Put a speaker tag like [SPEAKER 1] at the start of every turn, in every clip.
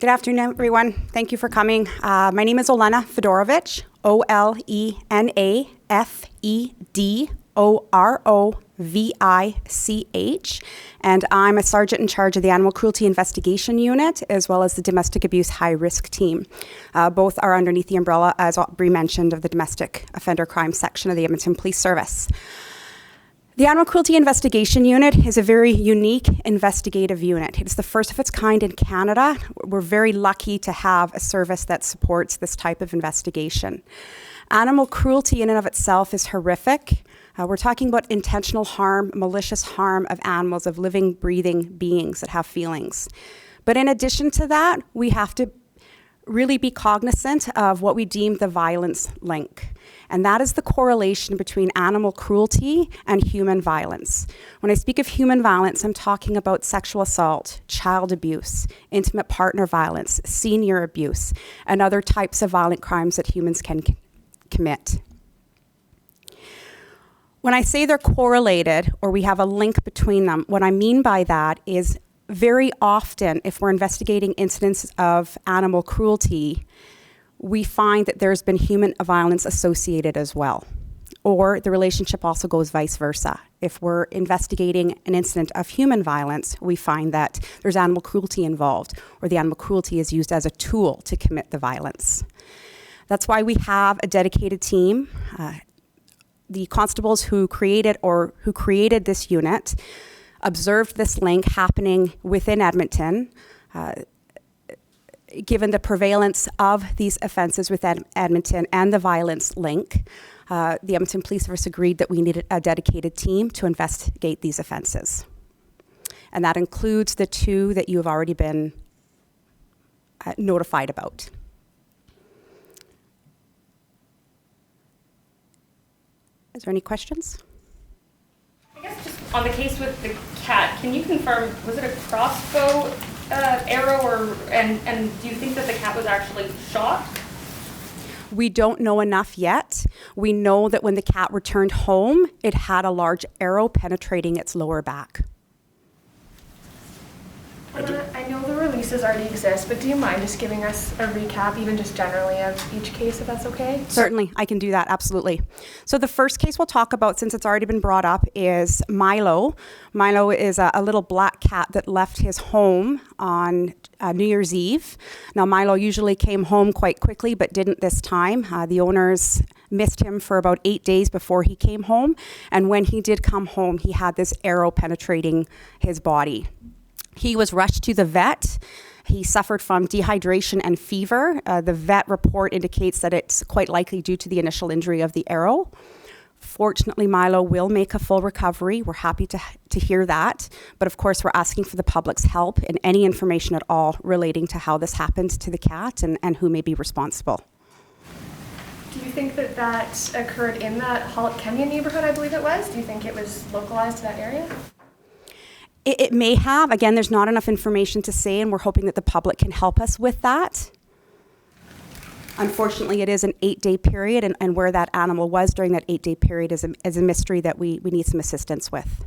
[SPEAKER 1] Good afternoon, everyone. Thank you for coming. My name is Olena Fedorovich, OLENA-Fedorovich, and I'm a sergeant in charge of the Animal Cruelty Investigation Unit, as well as the Domestic Abuse High Risk Team. Both are underneath the umbrella, as Aubrey mentioned, of the Domestic Offender Crime Section of the Edmonton Police Service. The Animal Cruelty Investigation Unit is a very unique investigative unit. It's the first of its kind in Canada. We're very lucky to have a service that supports this type of investigation. Animal cruelty in and of itself is horrific. We're talking about intentional harm, malicious harm of animals, of living, breathing beings that have feelings. But in addition to that, we have to really be cognizant of what we deem the violence link. And that is the correlation between animal cruelty and human violence. When I speak of human violence, I'm talking about sexual assault, child abuse, intimate partner violence, senior abuse, and other types of violent crimes that humans can commit. When I say they're correlated, or we have a link between them, what I mean by that is very often, if we're investigating incidents of animal cruelty, we find that there's been human violence associated as well. Or the relationship also goes vice versa. If we're investigating an incident of human violence, we find that there's animal cruelty involved, or the animal cruelty is used as a tool to commit the violence. That's why we have a dedicated team. The constables who created this unit observed this link happening within Edmonton. Given the prevalence of these offenses within Edmonton and the violence link, the Edmonton Police Service agreed that we needed a dedicated team to investigate these offenses. And that includes the two that you have already been notified about. Is there any questions?
[SPEAKER 2] I guess just on the case with the cat, can you confirm, was it a crossbow arrow, and do you think that the cat was actually shot?
[SPEAKER 1] We don't know enough yet. We know that when the cat returned home, it had a large arrow penetrating its lower back.
[SPEAKER 3] I know the releases already exist, but do you mind just giving us a recap, even just generally, of each case, if that's okay?
[SPEAKER 1] Certainly, I can do that, absolutely. So the first case we'll talk about, since it's already been brought up, is Milo. Milo is a little black cat that left his home on New Year's Eve. Now, Milo usually came home quite quickly, but didn't this time. The owners missed him for about 8 days before he came home. And when he did come home, he had this arrow penetrating his body. He was rushed to the vet. He suffered from dehydration and fever. The vet report indicates that it's quite likely due to the initial injury of the arrow. Fortunately, Milo will make a full recovery. We're happy to hear that. But of course, we're asking for the public's help and any information at all relating to how this happened to the cat and who may be responsible.
[SPEAKER 3] Do you think that occurred in that Hollick Kenyon neighborhood, I believe it was? Do you think it was localized to that area?
[SPEAKER 1] It may have. Again, there's not enough information to say, and we're hoping that the public can help us with that. Unfortunately, it is an 8-day period, and where that animal was during that 8-day period is a mystery that we need some assistance with.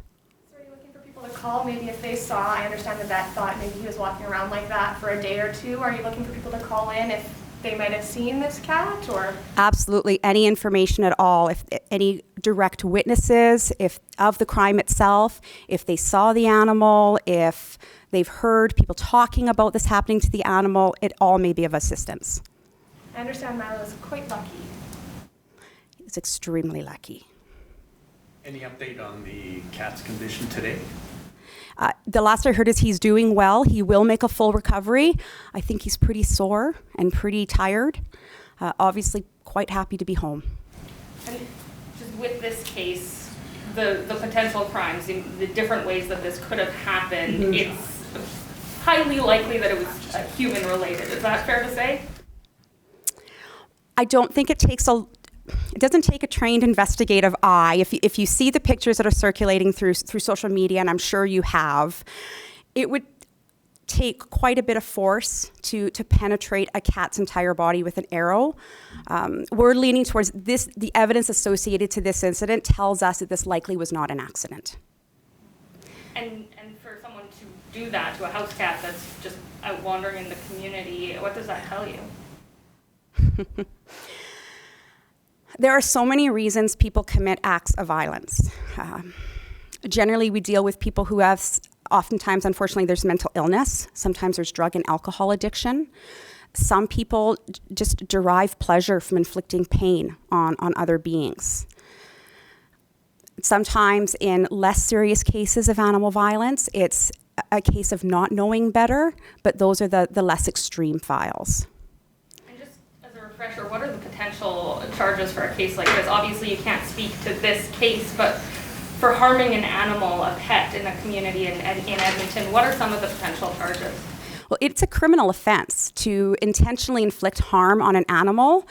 [SPEAKER 3] So are you looking for people to call? Maybe if they saw, I understand the vet thought maybe he was walking around like that for a day or two. Are you looking for people to call in if they might have seen this cat, or?
[SPEAKER 1] Absolutely, any information at all. If any direct witnesses, if of the crime itself, if they saw the animal, if they've heard people talking about this happening to the animal, it all may be of assistance.
[SPEAKER 3] I understand Milo is quite lucky.
[SPEAKER 1] He's extremely lucky.
[SPEAKER 4] Any update on the cat's condition today?
[SPEAKER 1] The last I heard is he's doing well. He will make a full recovery. I think he's pretty sore and pretty tired. Obviously, quite happy to be home.
[SPEAKER 2] And just with this case, the potential crimes, the different ways that this could have happened, it's highly likely that it was human related. Is that fair to say?
[SPEAKER 1] I don't think it doesn't take a trained investigative eye. If you see the pictures that are circulating through social media, and I'm sure you have, it would take quite a bit of force to penetrate a cat's entire body with an arrow. We're leaning towards this. The evidence associated to this incident tells us that this likely was not an accident.
[SPEAKER 2] And for someone to do that to a house cat that's just out wandering in the community? What does that tell you?
[SPEAKER 1] There are so many reasons people commit acts of violence. Generally, we deal with people who have, oftentimes, unfortunately, there's mental illness. Sometimes there's drug and alcohol addiction. Some people just derive pleasure from inflicting pain on other beings. Sometimes in less serious cases of animal violence, it's a case of not knowing better, but those are the less extreme files.
[SPEAKER 2] And just as a refresher, what are the potential charges for a case like this? Obviously, you can't speak to this case, but for harming an animal, a pet, in a community in Edmonton, what are some of the potential charges?
[SPEAKER 1] Well, it's a criminal offense to intentionally inflict harm on an animal.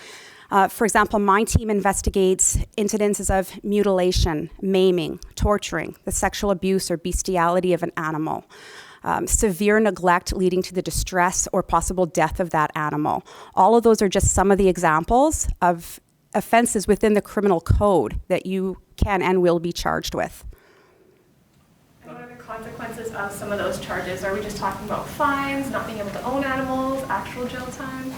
[SPEAKER 1] For example, my team investigates incidences of mutilation, maiming, torturing, the sexual abuse or bestiality of an animal, severe neglect leading to the distress or possible death of that animal. All of those are just some of the examples of offenses within the criminal code that you can and will be charged with.
[SPEAKER 3] And what are the consequences of some of those charges? Are we just talking about fines, not being able to own animals, actual jail time?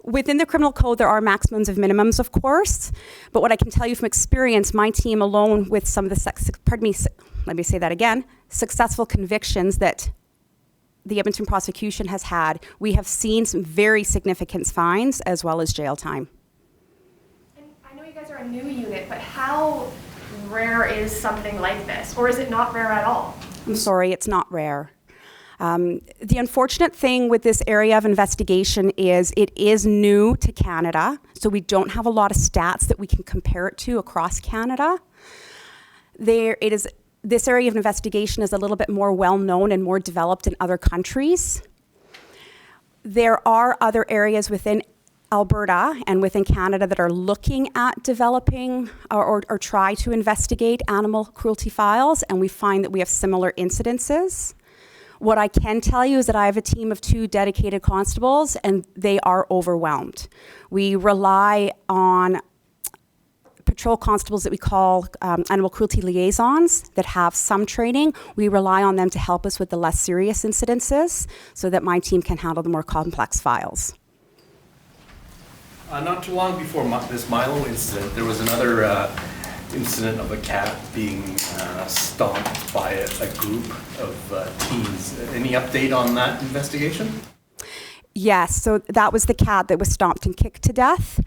[SPEAKER 1] Within the criminal code, there are maximums of minimums, of course. But what I can tell you from experience, my team alone with some of the, let me say that again, successful convictions that the Edmonton prosecution has had, we have seen some very significant fines as well as jail time.
[SPEAKER 3] And I know you guys are a new unit, but how rare is something like this? Or is it not rare at all?
[SPEAKER 1] I'm sorry, it's not rare. The unfortunate thing with this area of investigation is it is new to Canada, so we don't have a lot of stats that we can compare it to across Canada. This area of investigation is a little bit more well-known and more developed in other countries. There are other areas within Alberta and within Canada that are looking at developing or try to investigate animal cruelty files, and we find that we have similar incidences. What I can tell you is that I have a team of 2 dedicated constables, and they are overwhelmed. We rely on patrol constables that we call animal cruelty liaisons that have some training. We rely on them to help us with the less serious incidences so that my team can handle the more complex files.
[SPEAKER 4] Not too long before this Milo incident, there was another incident of a cat being stomped by a group of teens. Any update on that investigation?
[SPEAKER 1] Yes, so that was the cat that was stomped and kicked to death.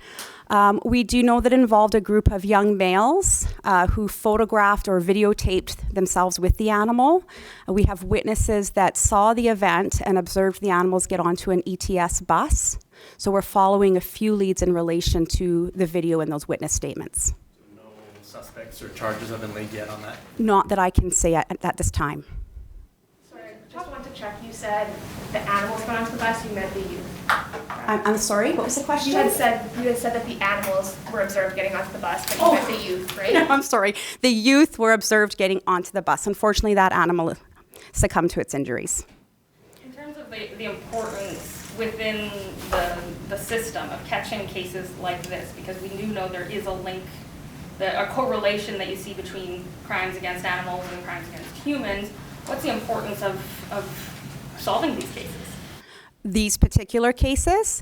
[SPEAKER 1] We do know that it involved a group of young males who photographed or videotaped themselves with the animal. We have witnesses that saw the event and observed the animals get onto an ETS bus. So we're following a few leads in relation to the video and those witness statements.
[SPEAKER 4] No suspects or charges have been laid yet on that?
[SPEAKER 1] Not that I can say at this time.
[SPEAKER 3] Sorry, I just want to check. You said the animals got onto the bus, you meant the youth.
[SPEAKER 1] I'm sorry, what was the question?
[SPEAKER 3] You had said that the animals were observed getting onto the bus, but you meant the youth, right?
[SPEAKER 1] No, I'm sorry. The youth were observed getting onto the bus. Unfortunately, that animal succumbed to its injuries.
[SPEAKER 2] In terms of the importance within the system of catching cases like this, because we do know there is a link, a correlation that you see between crimes against animals and crimes against humans, what's the importance of solving these cases?
[SPEAKER 1] These particular cases?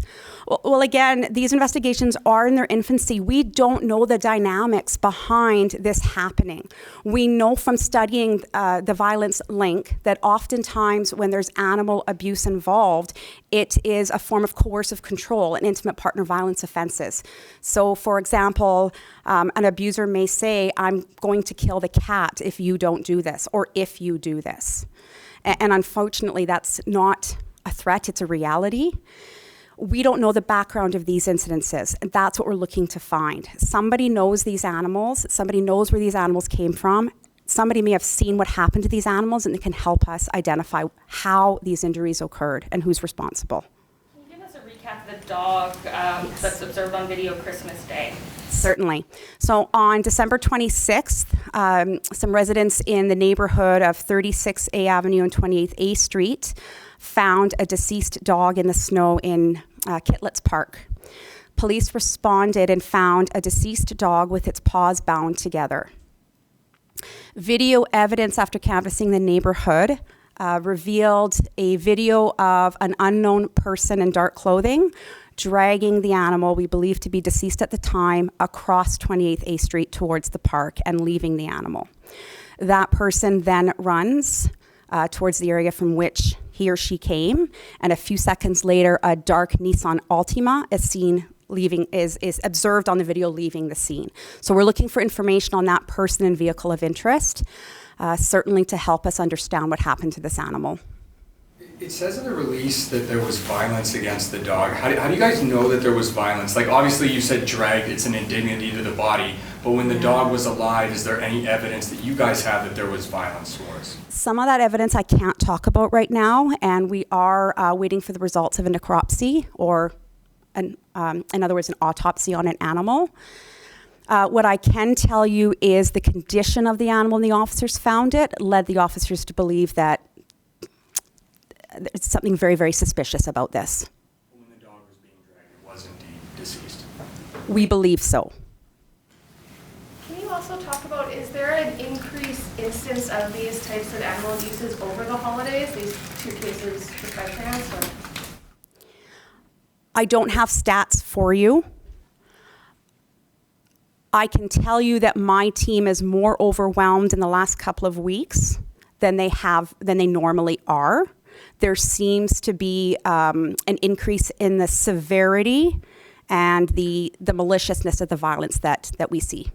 [SPEAKER 1] Well, again, these investigations are in their infancy. We don't know the dynamics behind this happening. We know from studying the violence link that oftentimes when there's animal abuse involved, it is a form of coercive control and intimate partner violence offenses. So, for example, an abuser may say, I'm going to kill the cat if you don't do this, or if you do this. And unfortunately, that's not a threat, it's a reality. We don't know the background of these incidences, and that's what we're looking to find. Somebody knows these animals, somebody knows where these animals came from, somebody may have seen what happened to these animals, and it can help us identify how these injuries occurred and who's responsible.
[SPEAKER 2] Can you give us a recap of the dog that's observed on video Christmas Day?
[SPEAKER 1] Certainly. So on December 26th, some residents in the neighborhood of 36A Avenue and 28th A Street found a deceased dog in the snow in Kitletts Park. Police responded and found a deceased dog with its paws bound together. Video evidence after canvassing the neighborhood revealed a video of an unknown person in dark clothing dragging the animal, we believe to be deceased at the time, across 28th A Street towards the park and leaving the animal. That person then runs towards the area from which he or she came, and a few seconds later, a dark Nissan Altima is observed on the video leaving the scene. So we're looking for information on that person and vehicle of interest, certainly to help us understand what happened to this animal.
[SPEAKER 5] It says in the release that there was violence against the dog. How do you guys know that there was violence? Like, obviously you said dragged, it's an indignity to the body, but when the dog was alive, is there any evidence that you guys have that there was violence towards?
[SPEAKER 1] Some of that evidence I can't talk about right now, and we are waiting for the results of a necropsy, or in other words, an autopsy on an animal. What I can tell you is the condition of the animal and the officers found it led the officers to believe that there's something very, very suspicious about this.
[SPEAKER 5] When the dog was being dragged, it was indeed deceased.
[SPEAKER 1] We believe so.
[SPEAKER 3] Can you also talk about, is there an increased instance of these types of animal abuses over the holidays, these two cases just by chance? Or?
[SPEAKER 1] I don't have stats for you. I can tell you that my team is more overwhelmed in the last couple of weeks than they normally are. There seems to be an increase in the severity and the maliciousness of the violence that we see.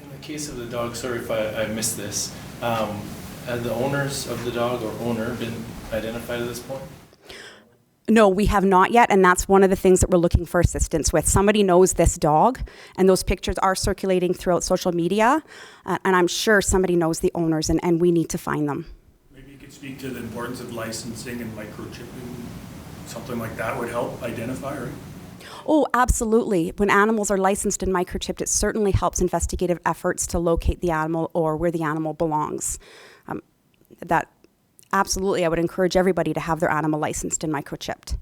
[SPEAKER 6] In the case of the dog, sorry if I missed this, have the owners of the dog or owner been identified at this point?
[SPEAKER 1] No, we have not yet, and that's one of the things that we're looking for assistance with. Somebody knows this dog, and those pictures are circulating throughout social media, and I'm sure somebody knows the owners, and we need to find them.
[SPEAKER 7] Maybe you could speak to the importance of licensing and microchipping. Something like that would help identify, right?
[SPEAKER 1] Oh, absolutely. When animals are licensed and microchipped, it certainly helps investigative efforts to locate the animal or where the animal belongs. Absolutely, I would encourage everybody to have their animal licensed and microchipped.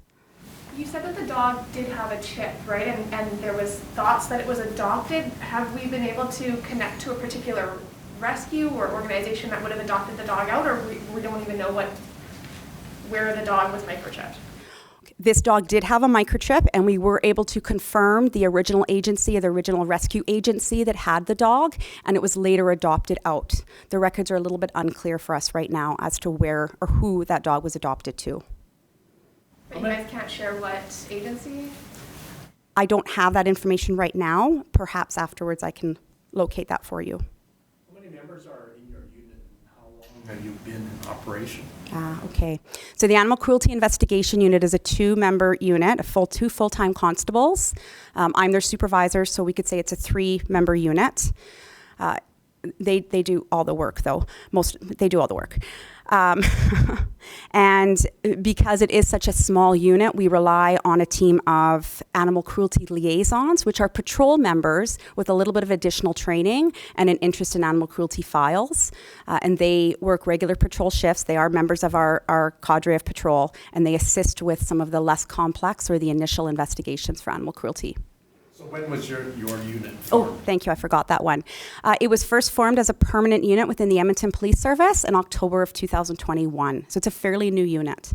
[SPEAKER 3] You said that the dog did have a chip, right? And there was thoughts that it was adopted. Have we been able to connect to a particular rescue or organization that would have adopted the dog out, or we don't even know where the dog was microchipped?
[SPEAKER 1] This dog did have a microchip, and we were able to confirm the original agency, the original rescue agency that had the dog, and it was later adopted out. The records are a little bit unclear for us right now as to where or who that dog was adopted to.
[SPEAKER 3] But you guys can't share what agency?
[SPEAKER 1] I don't have that information right now. Perhaps afterwards I can locate that for you.
[SPEAKER 7] How many members are in your unit, and how long have you been in operation?
[SPEAKER 1] Okay. So the Animal Cruelty Investigation Unit is a 2-member unit, two full-time constables. I'm their supervisor, so we could say it's a 3-member unit. They do all the work, though. They do all the work. And because it is such a small unit, we rely on a team of animal cruelty liaisons, which are patrol members with a little bit of additional training and an interest in animal cruelty files. And they work regular patrol shifts. They are members of our cadre of patrol, and they assist with some of the less complex or the initial investigations for animal cruelty.
[SPEAKER 7] So when was your unit formed?
[SPEAKER 1] Oh, thank you. I forgot that one. It was first formed as a permanent unit within the Edmonton Police Service in October of 2021. So it's a fairly new unit.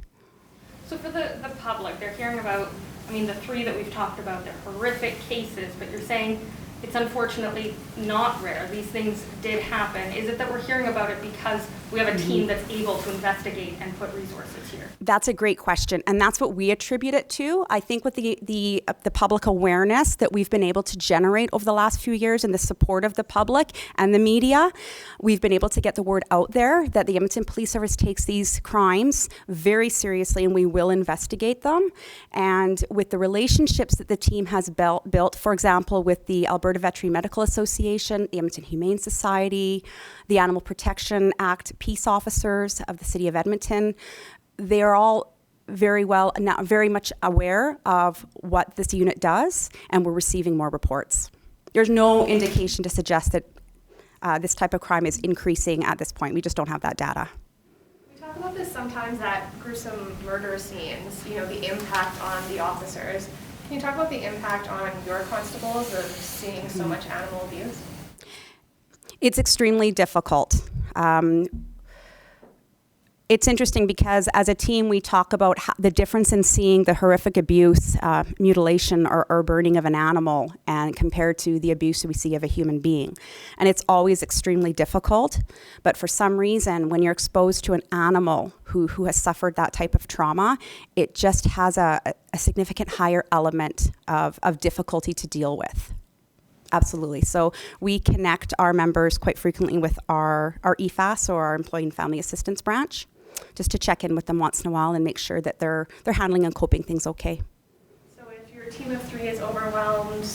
[SPEAKER 2] So for the public, they're hearing about, the 3 that we've talked about, they're horrific cases, but you're saying it's unfortunately not rare. These things did happen. Is it that we're hearing about it because we have a team that's able to investigate and put resources here?
[SPEAKER 1] That's a great question, and that's what we attribute it to. I think with the public awareness that we've been able to generate over the last few years and the support of the public and the media, we've been able to get the word out there that the Edmonton Police Service takes these crimes very seriously, and we will investigate them. And with the relationships that the team has built, for example, with the Alberta Veterinary Medical Association, the Edmonton Humane Society, the Animal Protection Act peace officers of the City of Edmonton, they are all very much aware of what this unit does, and we're receiving more reports. There's no indication to suggest that this type of crime is increasing at this point. We just don't have that data.
[SPEAKER 3] We talk about this sometimes at gruesome murder scenes, the impact on the officers. Can you talk about the impact on your constables of seeing so much animal abuse?
[SPEAKER 1] It's extremely difficult. It's interesting because as a team, we talk about the difference in seeing the horrific abuse, mutilation, or burning of an animal and compared to the abuse we see of a human being. And it's always extremely difficult. But for some reason, when you're exposed to an animal who has suffered that type of trauma, it just has a significant higher element of difficulty to deal with. Absolutely. So we connect our members quite frequently with our EFAS, or our Employee and Family Assistance branch, just to check in with them once in a while and make sure that they're handling and coping things okay.
[SPEAKER 3] So if your team of 3 is overwhelmed,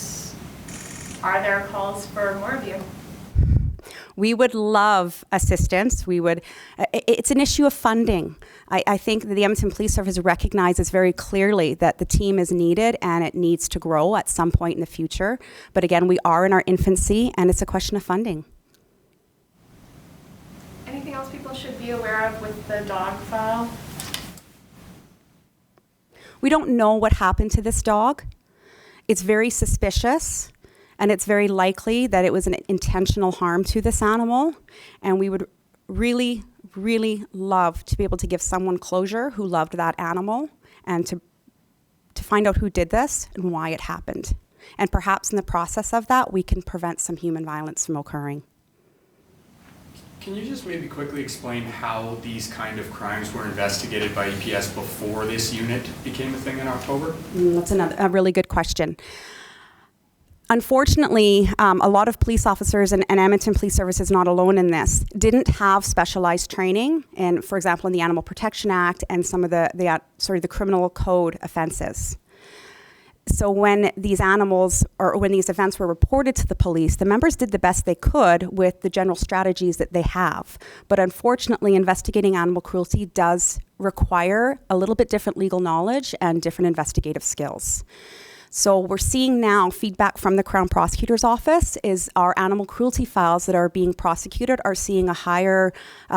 [SPEAKER 3] are there calls for more of you?
[SPEAKER 1] We would love assistance. It's an issue of funding. I think that the Edmonton Police Service recognizes very clearly that the team is needed and it needs to grow at some point in the future. But again, we are in our infancy and it's a question of funding.
[SPEAKER 3] Anything else people should be aware of with the dog file?
[SPEAKER 1] We don't know what happened to this dog. It's very suspicious, and it's very likely that it was an intentional harm to this animal. And we would really, really love to be able to give someone closure who loved that animal, and to find out who did this and why it happened. And perhaps in the process of that, we can prevent some human violence from occurring.
[SPEAKER 5] Can you just maybe quickly explain how these kind of crimes were investigated by EPS before this unit became a thing in October?
[SPEAKER 1] That's a really good question. Unfortunately, a lot of police officers, and Edmonton Police Service is not alone in this, didn't have specialized training in, for example, in the Animal Protection Act and some of the criminal code offenses. So when these animals, or when these events were reported to the police, the members did the best they could with the general strategies that they have. But unfortunately, investigating animal cruelty does require a little bit different legal knowledge and different investigative skills. So we're seeing now feedback from the Crown Prosecutor's Office is our animal cruelty files that are being prosecuted are seeing a higher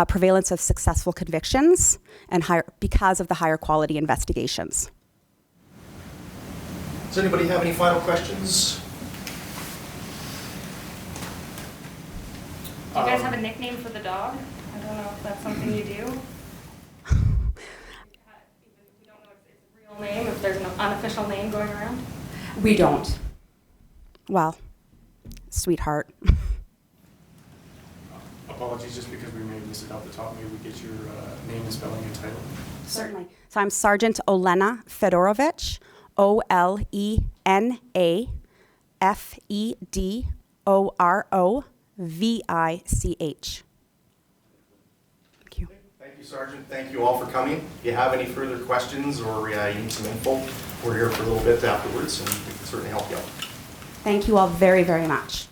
[SPEAKER 1] prevalence of successful convictions and higher because of the higher quality investigations.
[SPEAKER 8] Does anybody have any final questions?
[SPEAKER 2] Do you guys have a nickname for the dog? I don't know if that's something you do. We don't know its real name, if there's an unofficial name going around.
[SPEAKER 1] We don't. Well, sweetheart.
[SPEAKER 5] Apologies, just because we may have missed it off the top, maybe we get your name and spelling and title.
[SPEAKER 1] Certainly. So I'm Sergeant Olena Fedorovich, OLENA FEDOROVICH. Thank you.
[SPEAKER 8] Thank you, Sergeant. Thank you all for coming. If you have any further questions or you need some info, we're here for a little bit afterwards, and we can certainly help you out.
[SPEAKER 1] Thank you all very, very much.